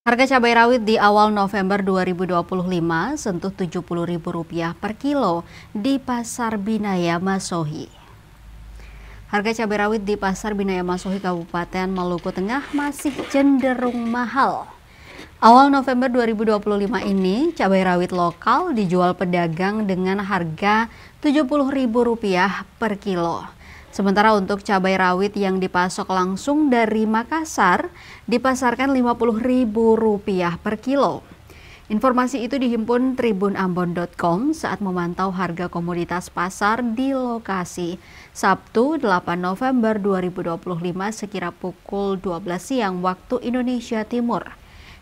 Harga cabai rawit di awal November 2025 sentuh Rp70.000 per kilo di Pasar Binaya Masohi. Harga cabai rawit di Pasar Binaya Masohi Kabupaten Maluku Tengah masih cenderung mahal. Awal November 2025 ini, cabai rawit lokal dijual pedagang dengan harga Rp70.000 per kilo. Sementara untuk cabai rawit yang dipasok langsung dari Makassar dipasarkan Rp50.000 per kilo. Informasi itu dihimpun tribunambon.com saat memantau harga komoditas pasar di lokasi Sabtu 8 November 2025 sekira pukul 12 siang waktu Indonesia Timur.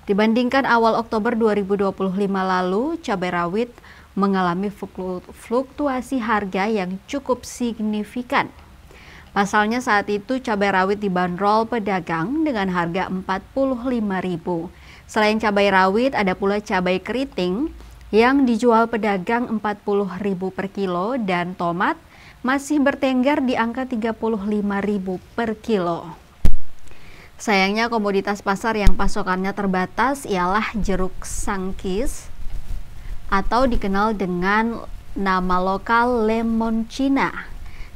Dibandingkan awal Oktober 2025 lalu, cabai rawit mengalami fluktuasi harga yang cukup signifikan. Pasalnya saat itu cabai rawit dibanderol pedagang dengan harga Rp45.000. Selain cabai rawit, ada pula cabai keriting yang dijual pedagang Rp40.000 per kilo dan tomat masih bertengger di angka Rp35.000 per kilo. Sayangnya komoditas pasar yang pasokannya terbatas ialah jeruk sangkis atau dikenal dengan nama lokal lemon Cina.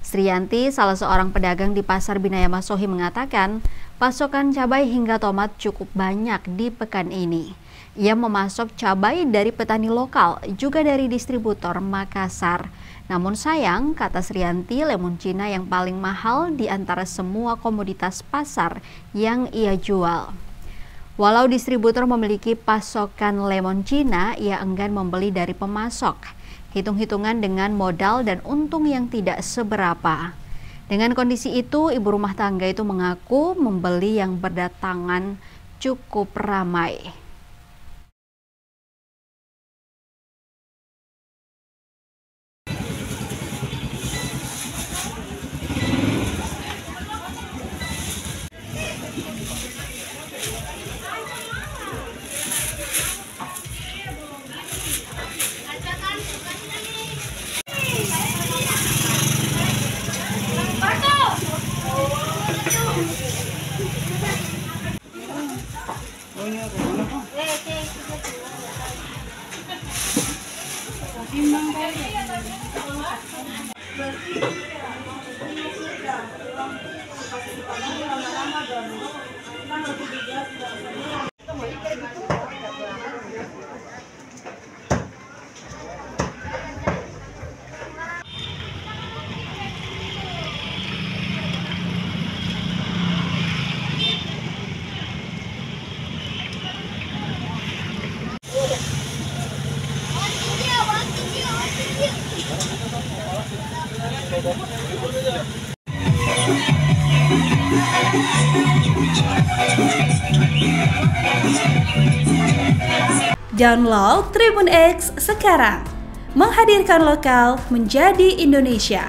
Sriyanti, salah seorang pedagang di Pasar Binaya Masohi mengatakan, pasokan cabai hingga tomat cukup banyak di pekan ini. Ia memasok cabai dari petani lokal, juga dari distributor Makassar. Namun sayang, kata Sriyanti, lemon Cina yang paling mahal di antara semua komoditas pasar yang ia jual. Walau distributor memiliki pasokan lemon Cina, ia enggan membeli dari pemasok. Hitung-hitungan dengan modal dan untung yang tidak seberapa. Dengan kondisi itu, ibu rumah tangga itu mengaku membeli yang berdatangan cukup ramai. Download Tribun X sekarang, menghadirkan lokal menjadi Indonesia.